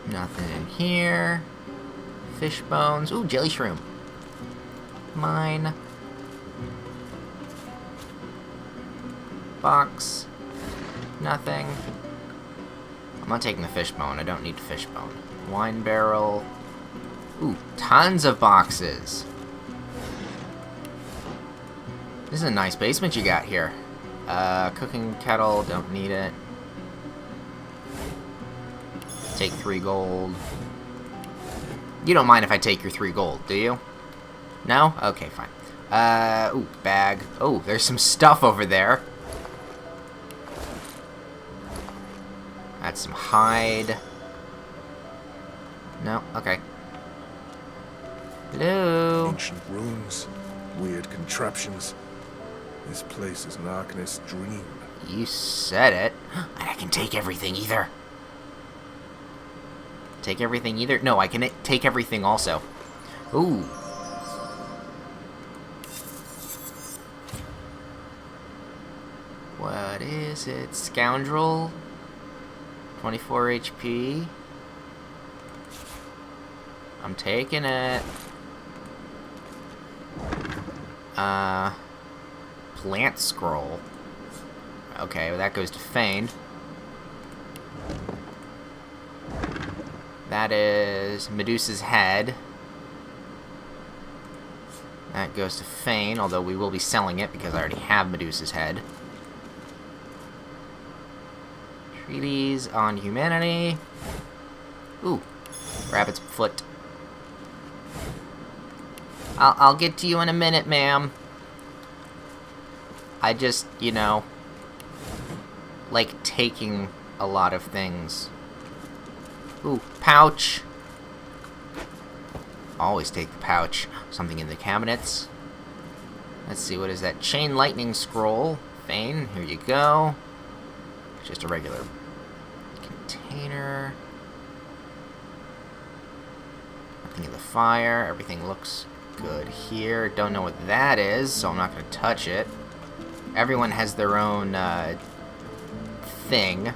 Nothing in here. Fish bones. Ooh, jelly shroom. Mine. Box. Nothing. I'm not taking the fish bone. I don't need fish bone. Wine barrel. Ooh, tons of boxes. This is a nice basement you got here. Cooking kettle. Don't need it. Take 3 gold. You don't mind if I take your 3 gold, do you? No? Okay, fine. Ooh, bag. Oh, there's some stuff over there. That's some hide. No? Okay. Hello? Ancient ruins, weird contraptions. This place is an Arcanist's dream. You said it. And I can take everything either. Take everything either? No, I can take everything also. Ooh. What is it? Scoundrel? 24 HP. I'm taking it. Plant scroll. Okay, well that goes to Feigned. That is Medusa's head. That goes to Fane, although we will be selling it because I already have Medusa's head. Treaties on humanity. Ooh, rabbit's foot. I'll get to you in a minute, ma'am. I just, you know, like taking a lot of things. Ooh, pouch. Always take the pouch. Something in the cabinets. Let's see, what is that? Chain lightning scroll. Fane, here you go. Just a regular container. Nothing in the fire. Everything looks good here. Don't know what that is, so I'm not going to touch it. Everyone has their own thing.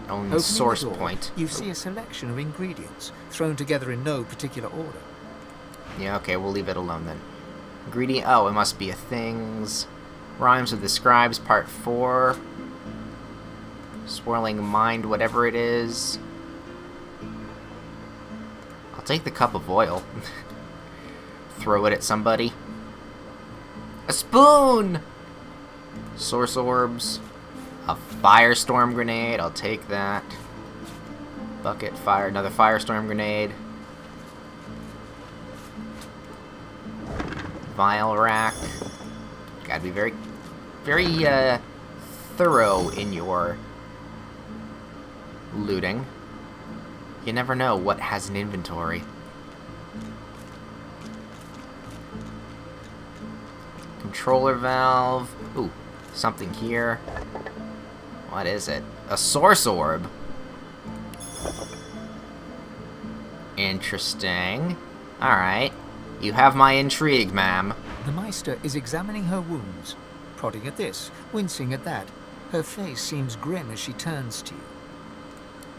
Own source point. You see a selection of ingredients thrown together in no particular order. Yeah, okay, we'll leave it alone then. Ingredient. Oh, it must be a things. Rhymes with the Scribes, Part 4. Swirling Mind, whatever it is. I'll take the cup of oil. Throw it at somebody. A spoon! Source orbs. A firestorm grenade. I'll take that. Bucket fire. Another firestorm grenade. Vial rack. Gotta be very, very thorough in your looting. You never know what has an inventory. Controller valve. Ooh, something here. What is it? A source orb. Interesting. Alright. You have my intrigue, ma'am. The Meister is examining her wounds, prodding at this, wincing at that. Her face seems grim as she turns to you.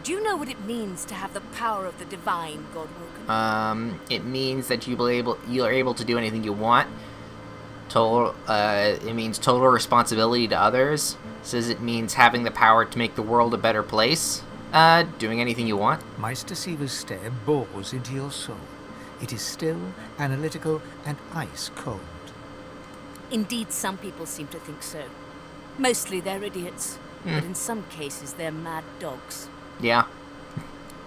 Do you know what it means to have the power of the divine, Godwoken? It means that you are able to do anything you want. It means total responsibility to others. Says it means having the power to make the world a better place. Doing anything you want. Meister Siva's stare bores into your soul. It is still, analytical, and ice cold. Indeed, some people seem to think so. Mostly they're idiots, but in some cases they're mad dogs. Yeah.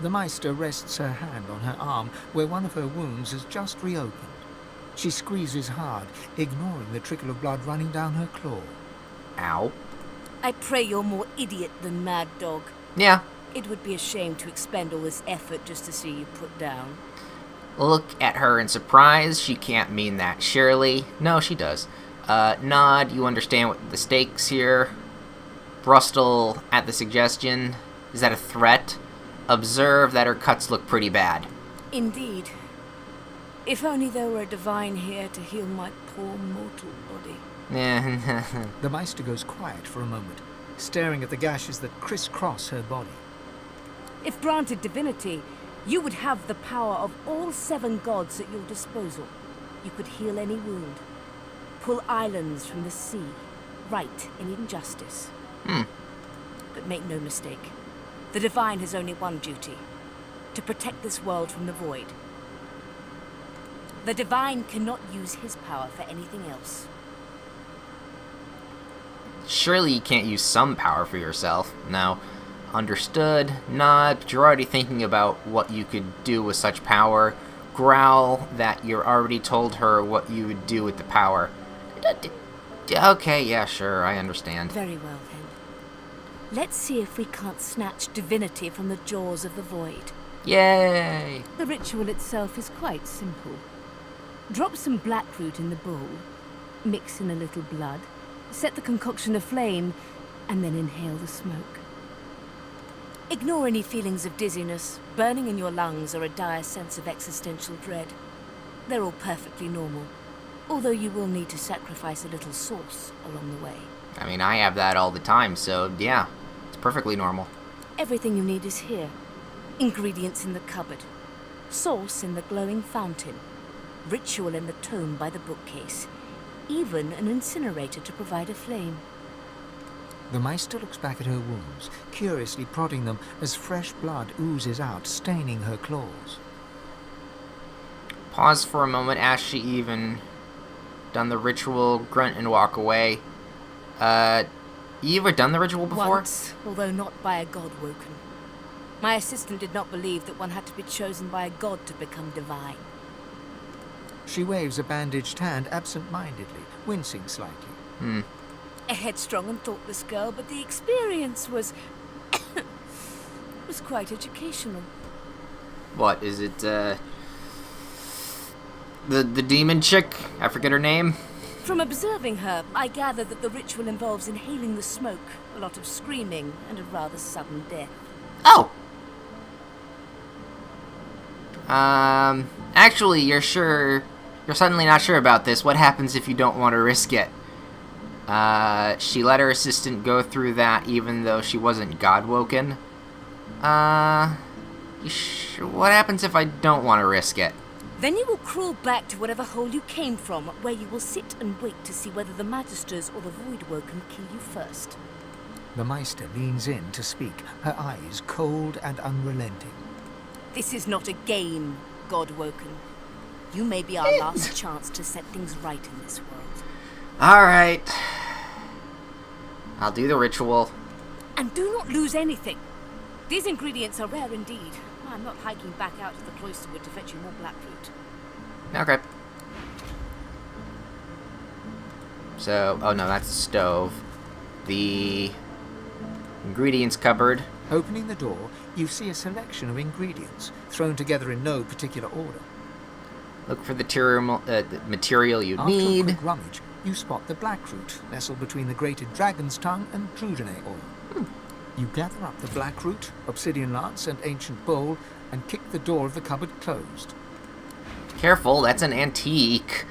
The Meister rests her hand on her arm, where one of her wounds has just reopened. She squeezes hard, ignoring the trickle of blood running down her claw. Ow. I pray you're more idiot than mad dog. Yeah. It would be a shame to expend all this effort just to see you put down. Look at her in surprise. She can't mean that, surely. No, she does. Nod, you understand what the stakes here. Brustle at the suggestion. Is that a threat? Observe that her cuts look pretty bad. Indeed. If only there were a divine here to heal my poor mortal body. The Meister goes quiet for a moment, staring at the gashes that crisscross her body. If granted divinity, you would have the power of all 7 gods at your disposal. You could heal any wound, pull islands from the sea, right any injustice. But make no mistake, the Divine has only one duty: to protect this world from the Void. The Divine cannot use his power for anything else. Surely you can't use some power for yourself. No. Understood. Nod, but you're already thinking about what you could do with such power. Growl that you're already told her what you would do with the power. Okay, yeah, sure, I understand. Very well, then. Let's see if we can't snatch divinity from the jaws of the Void. Yay! The ritual itself is quite simple. Drop some blackroot in the bowl, mix in a little blood, set the concoction aflame, and then inhale the smoke. Ignore any feelings of dizziness, burning in your lungs, or a dire sense of existential dread. They're all perfectly normal, although you will need to sacrifice a little sauce along the way. I mean, I have that all the time, so yeah, it's perfectly normal. Everything you need is here. Ingredients in the cupboard, sauce in the glowing fountain, ritual in the tome by the bookcase, even an incinerator to provide a flame. The Meister looks back at her wounds, curiously prodding them as fresh blood oozes out, staining her claws. Pause for a moment, ask she even done the ritual, grunt and walk away. You ever done the ritual before? Once, although not by a god woken. My assistant did not believe that one had to be chosen by a god to become divine. She waves a bandaged hand absent-mindedly, wincing slightly. A headstrong and thoughtless girl, but the experience was was quite educational. What, is it, the demon chick? I forget her name. From observing her, I gather that the ritual involves inhaling the smoke, a lot of screaming, and a rather sudden death. Oh! Actually, you're suddenly not sure about this. What happens if you don't want to risk it? She let her assistant go through that even though she wasn't God-woken. What happens if I don't want to risk it? Then you will crawl back to whatever hole you came from, where you will sit and wait to see whether the Magisters or the Void-woken kill you first. The Meister leans in to speak, her eyes cold and unrelenting. This is not a game, God-woken. You may be our last chance to set things right in this world. Alright. I'll do the ritual. And do not lose anything. These ingredients are rare indeed. I'm not hiking back out to the cloisterwood to fetch you more blackroot. Okay. So, oh no, that's the stove. The ingredients cupboard. Opening the door, you see a selection of ingredients, thrown together in no particular order. Look for the material you After a need. quick rummage, you spot the blackroot, nestled between the grated dragon's tongue and trudine oil. You gather up the blackroot, obsidian lance, and ancient bowl, and kick the door of the cupboard closed. Careful, that's an antique.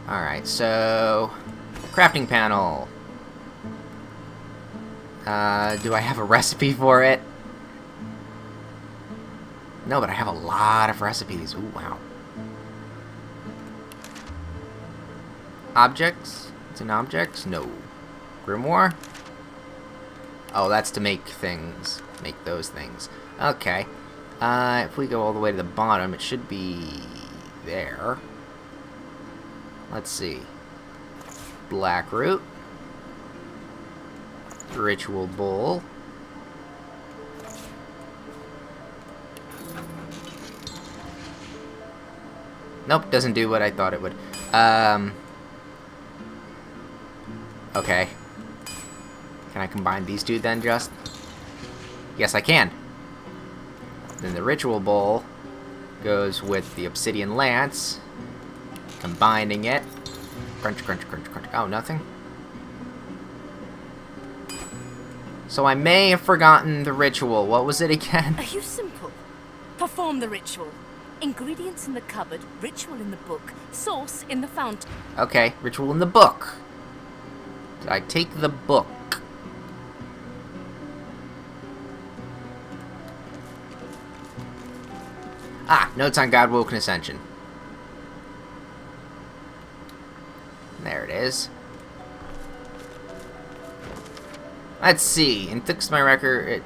Alright, so... crafting panel. Do I have a recipe for it? No, but I have a lot of recipes. Ooh, wow. Objects? It's an objects? No. Grimoire? Oh, that's to make things. Make those things. Okay. If we go all the way to the bottom, it should be there. Let's see. Blackroot. Ritual bowl. Nope, doesn't do what I thought it would. Okay. Can I combine these two then, just? Yes, I can. Then the ritual bowl goes with the obsidian lance. Combining it. Crunch, crunch, crunch, crunch. Oh, nothing? So I may have forgotten the ritual. What was it again? Are you simple? Perform the ritual. Ingredients in the cupboard, ritual in the book, sauce in the fountain. Okay, ritual in the book. Did I take the book? Ah, notes on God Woken Ascension. There it is. Let's see. In fix my record.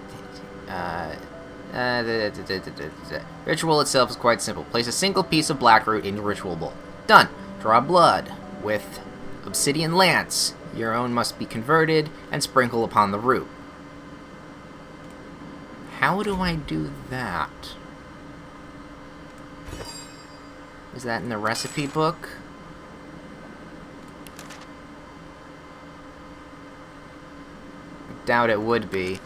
Ritual itself is quite simple. Place a single piece of black root in your ritual bowl. Done. Draw blood with obsidian lance. Your own must be converted and sprinkle upon the root. How do I do that? Is that in the recipe book? I doubt it would be.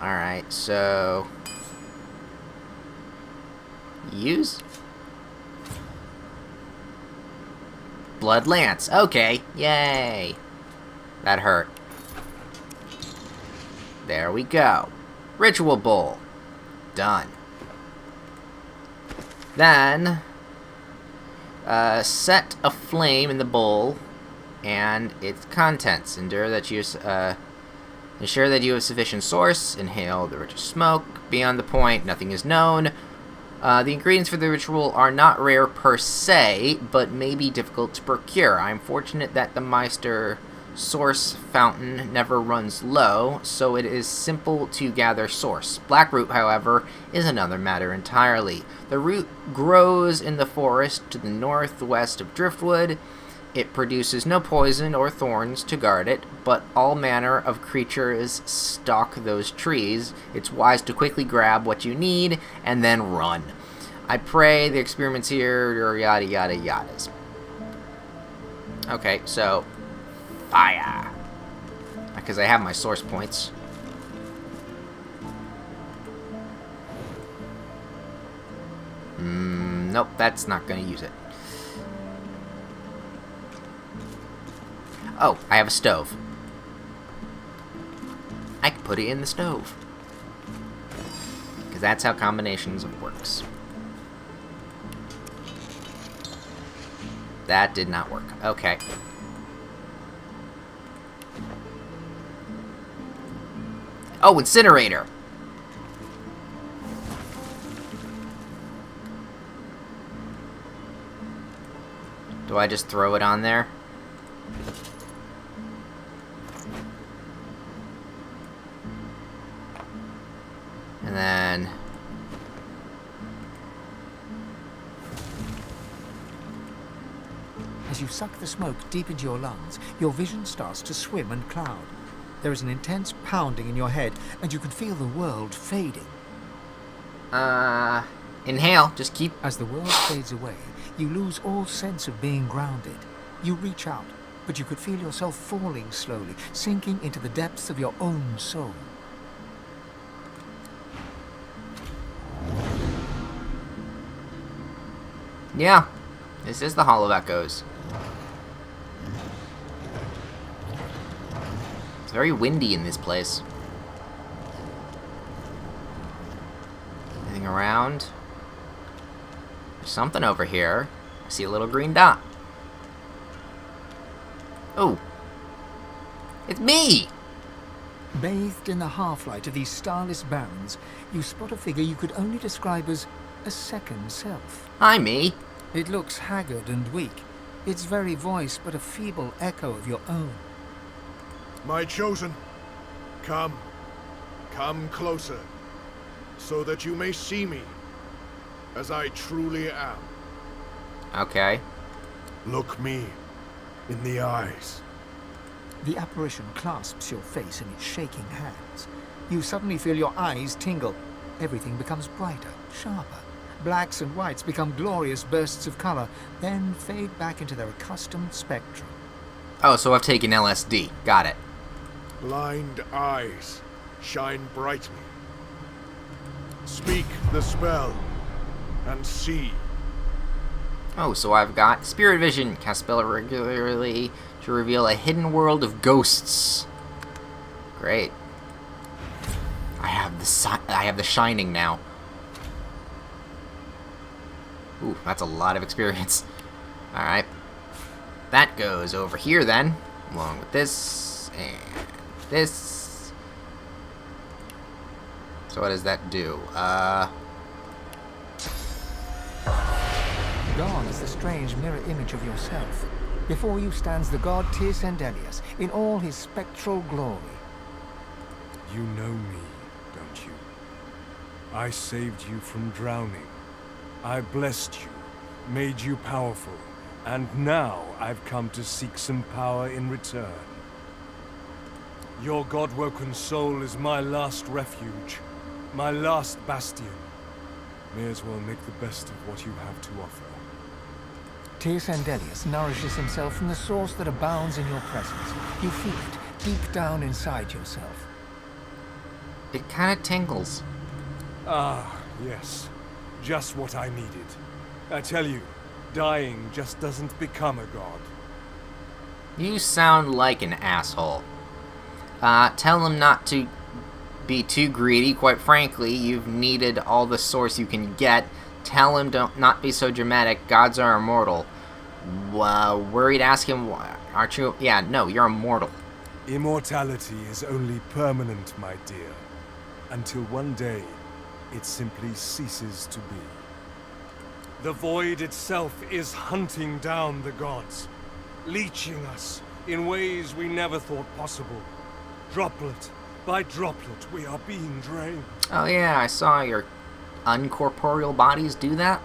Alright, so... use? Blood Lance. Okay, yay. That hurt. There we go. Ritual Bowl. Done. Then... set a flame in the bowl and its contents. Ensure that you have sufficient source. Inhale the rich smoke. Beyond the point, nothing is known. The ingredients for the ritual are not rare per se, but may be difficult to procure. I am fortunate that the Meister source fountain never runs low, so it is simple to gather source. Blackroot, however, is another matter entirely. The root grows in the forest to the northwest of Driftwood. It produces no poison or thorns to guard it, but all manner of creatures stalk those trees. It's wise to quickly grab what you need and then run. I pray the experiments here are yada yada yadas. Okay, so fire. Because I have my source points. Nope, that's not going to use it. Oh, I have a stove. I can put it in the stove. Because that's how combinations works. That did not work. Okay. Oh, incinerator! Do I just throw it on there? And then... As you suck the smoke deep into your lungs, your vision starts to swim and cloud. There is an intense pounding in your head, and you can feel the world fading. Inhale. Just keep... As the world fades away, you lose all sense of being grounded. You reach out, but you could feel yourself falling slowly, sinking into the depths of your own soul. Yeah. This is the Hall of Echoes. It's very windy in this place. Anything around? There's something over here. I see a little green dot. Oh. It's me! Bathed in the half-light of these starless barrens, you spot a figure you could only describe as a second self. Hi, me. It looks haggard and weak, its very voice but a feeble echo of your own. My chosen, come closer, so that you may see me as I truly am. Okay. Look me in the eyes. The apparition clasps your face in its shaking hands. You suddenly feel your eyes tingle. Everything becomes brighter, sharper. Blacks and whites become glorious bursts of color, then fade back into their accustomed spectrum. Oh, so I've taken LSD. Got it. Blind eyes shine brightly. Speak the spell and see. Oh, so I've got Spirit Vision. Cast spell regularly to reveal a hidden world of ghosts. Great. I have the Shining now. Ooh, that's a lot of experience. Alright. That goes over here then. Along with this and this. So what does that do? Gone is the strange mirror image of yourself. Before you stands the god Tir Sendelius in all his spectral glory. You know me, don't you? I saved you from drowning. I blessed you, made you powerful, and now I've come to seek some power in return. Your god-woken soul is my last refuge, my last bastion. May as well make the best of what you have to offer. Tir Sendelius nourishes himself from the source that abounds in your presence. You feel it deep down inside yourself. It kind of tingles. Ah, yes. Just what I needed. I tell you, dying just doesn't become a god. You sound like an asshole. Tell him not to be too greedy. Quite frankly, you've needed all the source you can get. Tell him don't not be so dramatic. Gods are immortal. Worried, ask him, aren't you? Yeah, no, you're immortal. Immortality is only permanent, my dear. Until one day, it simply ceases to be. The void itself is hunting down the gods, leeching us in ways we never thought possible. Droplet by droplet, we are being drained. Oh yeah, I saw your uncorporeal bodies do that.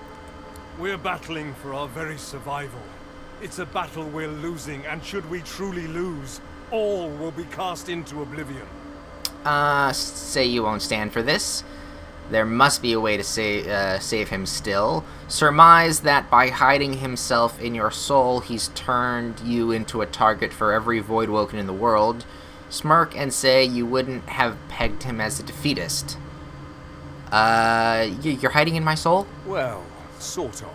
We're battling for our very survival. It's a battle we're losing, and should we truly lose, all will be cast into oblivion. Say you won't stand for this. There must be a way to save him still. Surmise that by hiding himself in your soul, he's turned you into a target for every void woken in the world. Smirk and say you wouldn't have pegged him as a defeatist. You're hiding in my soul? Well, sort of.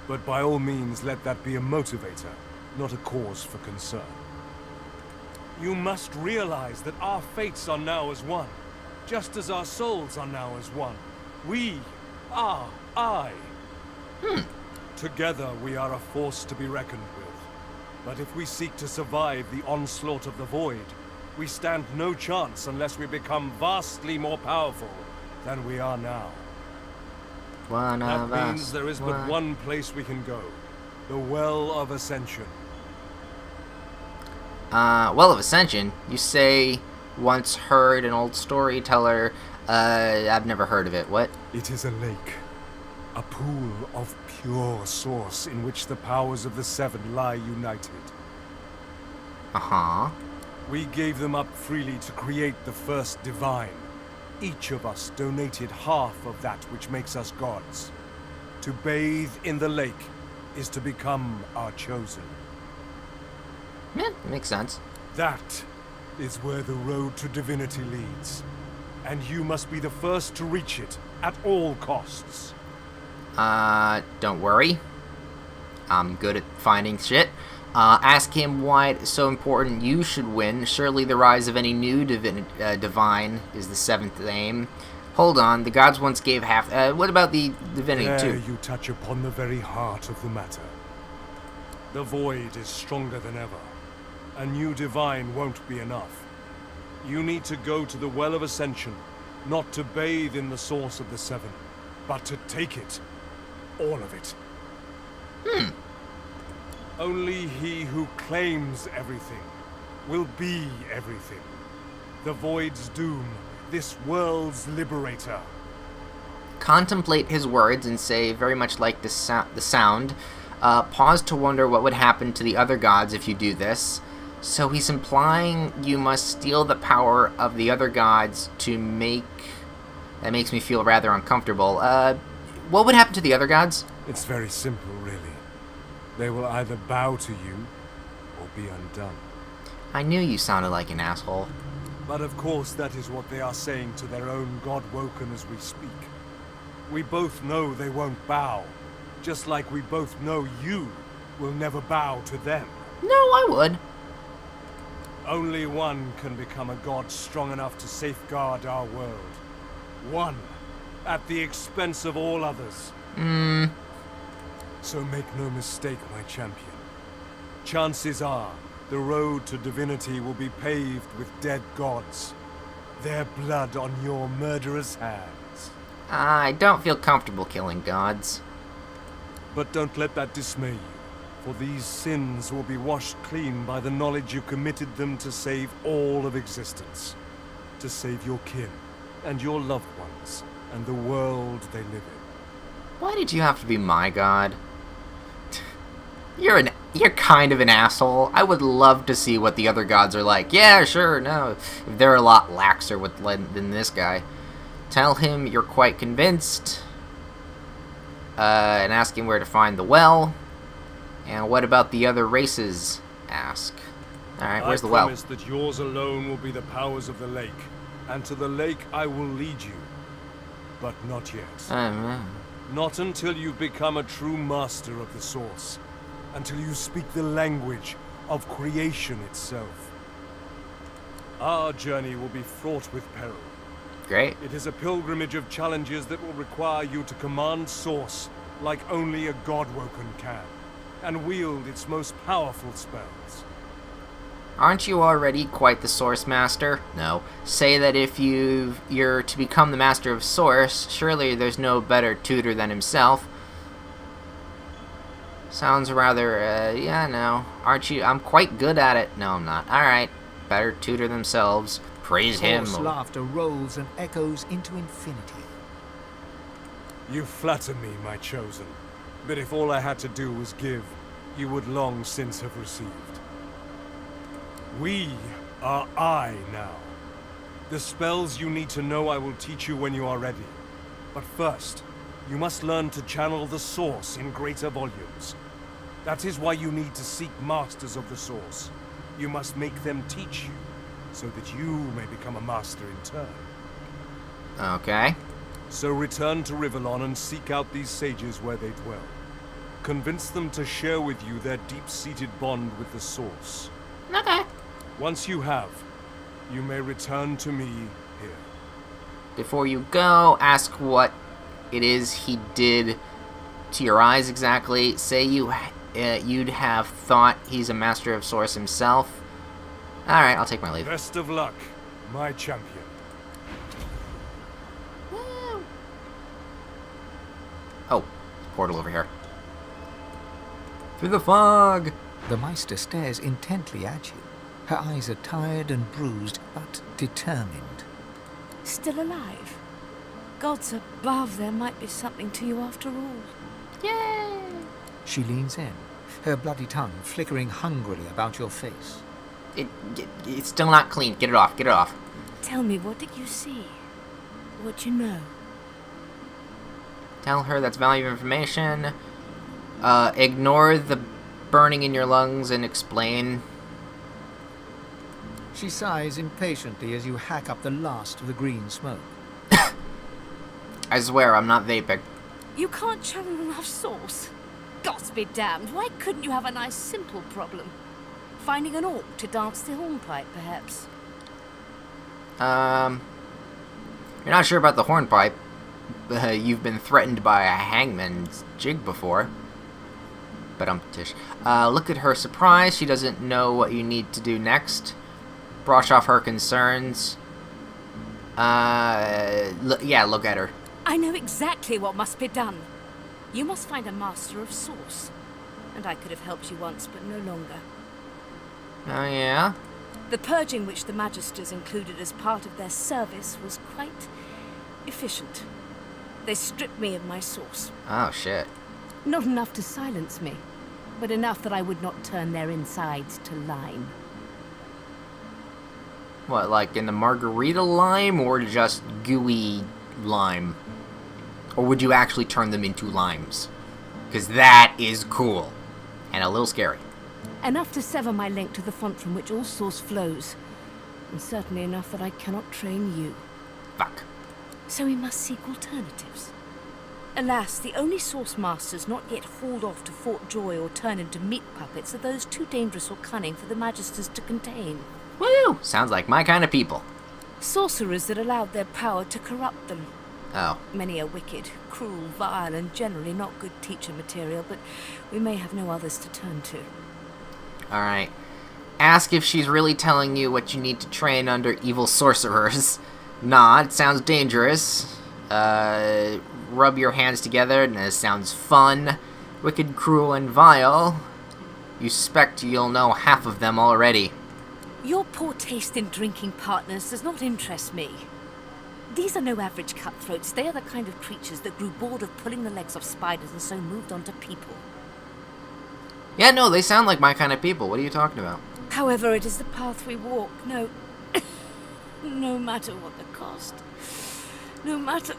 But by all means, let that be a motivator, not a cause for concern. You must realize that our fates are now as one, just as our souls are now as one. We are I. Together we are a force to be reckoned with. But if we seek to survive the onslaught of the void, we stand no chance unless we become vastly more powerful than we are now. That means there is but one place we can go. The Well of Ascension. Well of Ascension? You say once heard an old storyteller. I've never heard of it. What? It is a lake. A pool of pure source in which the powers of the Seven lie united. Uh-huh. We gave them up freely to create the first divine. Each of us donated half of that which makes us gods. To bathe in the lake is to become our chosen. Yeah, makes sense. That is where the road to divinity leads. And you must be the first to reach it at all costs. Don't worry. I'm good at finding shit. Ask him why it's so important you should win. Surely the rise of any new divine is the seventh aim. Hold on, the gods once gave half. What about the divinity there too? You touch upon the very heart of the matter. The void is stronger than ever. A new divine won't be enough. You need to go to the Well of Ascension, not to bathe in the source of the Seven, but to take it. All of it. Only he who claims everything will be everything. The void's doom, this world's liberator. Contemplate his words and say, very much like the sound, pause to wonder what would happen to the other gods if you do this. So he's implying you must steal the power of the other gods to make... That makes me feel rather uncomfortable. What would happen to the other gods? It's very simple, really. They will either bow to you, or be undone. I knew you sounded like an asshole. But of course that is what they are saying to their own God-woken as we speak. We both know they won't bow, just like we both know you will never bow to them. No, I would. Only one can become a god strong enough to safeguard our world. One, at the expense of all others. So make no mistake, my champion. Chances are, the road to divinity will be paved with dead gods. Their blood on your murderous hands. I don't feel comfortable killing gods. But don't let that dismay you, for these sins will be washed clean by the knowledge you committed them to save all of existence. To save your kin, and your loved ones, and the world they live in. Why did you have to be my god? You're kind of an asshole. I would love to see what the other gods are like. Yeah, sure, no. If they're a lot laxer than this guy. Tell him you're quite convinced. And ask him where to find the well. And what about the other races? Ask. Alright, where's the well? I promise that yours alone will be the powers of the lake. And to the lake I will lead you. But not yet. Not until you've become a true master of the Source. Until you speak the language of creation itself. Our journey will be fraught with peril. Great. It is a pilgrimage of challenges that will require you to command Source like only a Godwoken can, and wield its most powerful spells. Aren't you already quite the Source Master? No. Say that if you're to become the Master of Source, surely there's no better tutor than himself. Sounds rather, yeah, no. Aren't you? I'm quite good at it. No, I'm not. Alright. Better tutor themselves. Praise him. Source laughter rolls and echoes into infinity. You flatter me, my chosen. But if all I had to do was give, you would long since have received. We are I now. The spells you need to know I will teach you when you are ready. But first, you must learn to channel the Source in greater volumes. That is why you need to seek masters of the Source. You must make them teach you, so that you may become a master in turn. Okay. So return to Rivellon and seek out these sages where they dwell. Convince them to share with you their deep-seated bond with the Source. Okay. Once you have, you may return to me here. Before you go, ask what it is he did to your eyes exactly. Say you'd have thought he's a master of Source himself. Alright, I'll take my leave. Best of luck, my champion. Woo. Oh, portal over here. Through the fog! The Meister stares intently at you. Her eyes are tired and bruised, but determined. Still alive? Gods above, there might be something to you after all. Yay! She leans in, her bloody tongue flickering hungrily about your face. It's still not clean. Get it off. Get it off. Tell me, what did you see? What you know? Tell her that's valuable information. Ignore the burning in your lungs and explain. She sighs impatiently as you hack up the last of the green smoke. I swear, I'm not vaping. You can't channel enough Source. Gods be damned, why couldn't you have a nice simple problem? Finding an orc to dance the hornpipe, perhaps? You're not sure about the hornpipe. You've been threatened by a hangman's jig before. But tish. Look at her surprise. She doesn't know what you need to do next. Brush off her concerns. Yeah, look at her. I know exactly what must be done. You must find a master of Source. And I could have helped you once, but no longer. Oh, yeah? The purging which the Magisters included as part of their service was quite efficient. They stripped me of my Source. Oh, shit. Not enough to silence me, but enough that I would not turn their insides to lime. What, like in the margarita lime, or just gooey lime? Or would you actually turn them into limes? Because that is cool. And a little scary. Enough to sever my link to the font from which all Source flows. And certainly enough that I cannot train you. Fuck. So we must seek alternatives. Alas, the only Source Masters not yet hauled off to Fort Joy or turned into meat puppets are those too dangerous or cunning for the Magisters to contain. Woo! Sounds like my kind of people. Sorcerers that allowed their power to corrupt them. Oh. Many are wicked, cruel, vile, and generally not good teacher material, but we may have no others to turn to. Alright. Ask if she's really telling you what you need to train under evil sorcerers. Nah, it sounds dangerous. Rub your hands together, and it sounds fun. Wicked, cruel, and vile. You suspect you'll know half of them already. Your poor taste in drinking partners does not interest me. These are no average cutthroats. They are the kind of creatures that grew bored of pulling the legs off spiders and so moved on to people. Yeah, no, they sound like my kind of people. What are you talking about? However, it is the path we walk. No... no matter what the cost. No matter...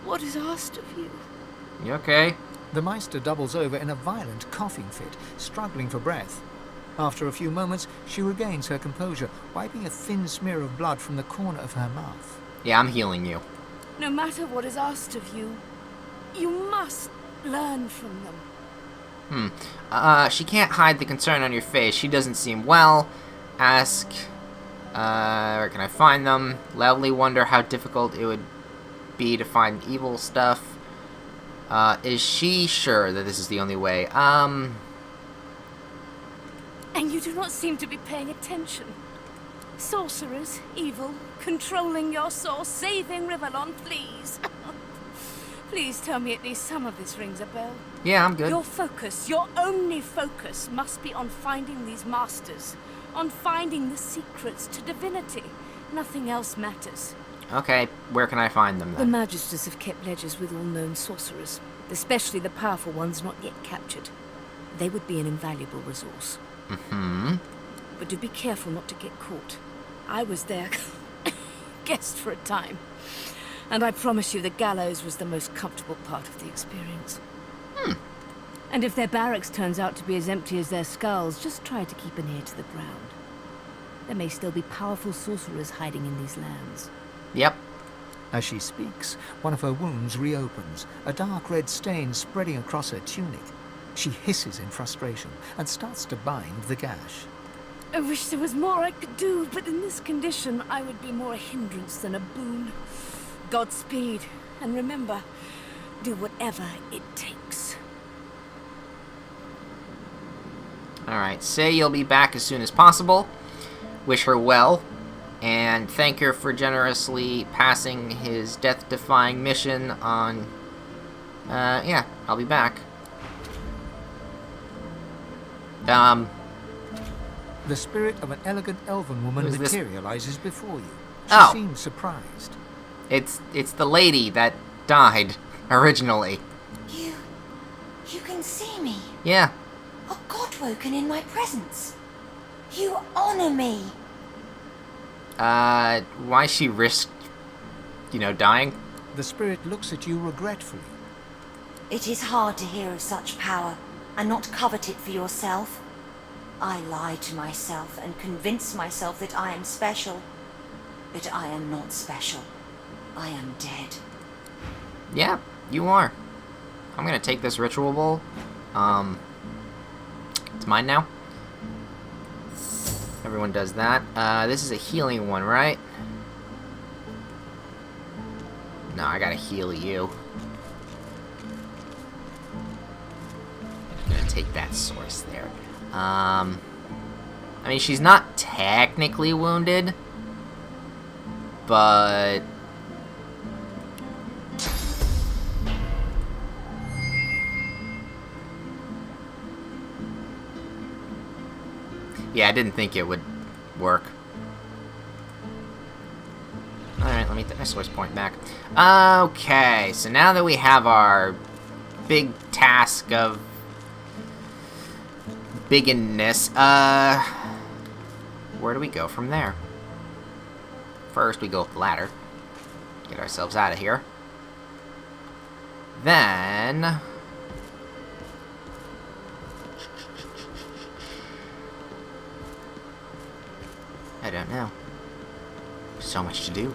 what is asked of you. You okay? The Meister doubles over in a violent coughing fit, struggling for breath. After a few moments, she regains her composure, wiping a thin smear of blood from the corner of her mouth. Yeah, I'm healing you. No matter what is asked of you, you must learn from them. She can't hide the concern on your face. She doesn't seem well. Ask, where can I find them? Loudly wonder how difficult it would be to find evil stuff. Is she sure that this is the only way? And you do not seem to be paying attention. Sorcerers, evil, controlling your soul, saving Rivellon, please. Please tell me at least some of this rings a bell. Yeah, I'm good. Your focus, your only focus, must be on finding these masters. On finding the secrets to divinity. Nothing else matters. Okay, where can I find them The then? Magisters have kept ledgers with all known sorcerers, especially the powerful ones not yet captured. They would be an invaluable resource. But do be careful not to get caught. I was their guest for a time, and I promise you the gallows was the most comfortable part of the experience. And if their barracks turns out to be as empty as their skulls, just try to keep an ear to the ground. There may still be powerful sorcerers hiding in these lands. Yep. As she speaks, one of her wounds reopens, a dark red stain spreading across her tunic. She hisses in frustration and starts to bind the gash. I wish there was more I could do, but in this condition, I would be more a hindrance than a boon. Godspeed, and remember, do whatever it takes. Alright, say you'll be back as soon as possible. Wish her well. And thank her for generously passing his death-defying mission on... yeah, I'll be back. The spirit of an elegant elven woman Who's this? materializes before you. She Oh. seems surprised. It's the lady that died, originally. You can see me. Yeah. A god woken in my presence. You honor me. Why she risked, dying? The spirit looks at you regretfully. It is hard to hear of such power and not covet it for yourself. I lie to myself and convince myself that I am special. But I am not special. I am dead. Yeah, you are. I'm gonna take this ritual bowl. It's mine now. Everyone does that. This is a healing one, right? No, I gotta heal you. I'm gonna take that source there. I mean, she's not technically wounded, but... yeah, I didn't think it would work. Alright, let me get my source point back. Okay, so now that we have our big task of biggenness, where do we go from there? First, we go up the ladder. Get ourselves out of here. Then... I don't know. So much to do.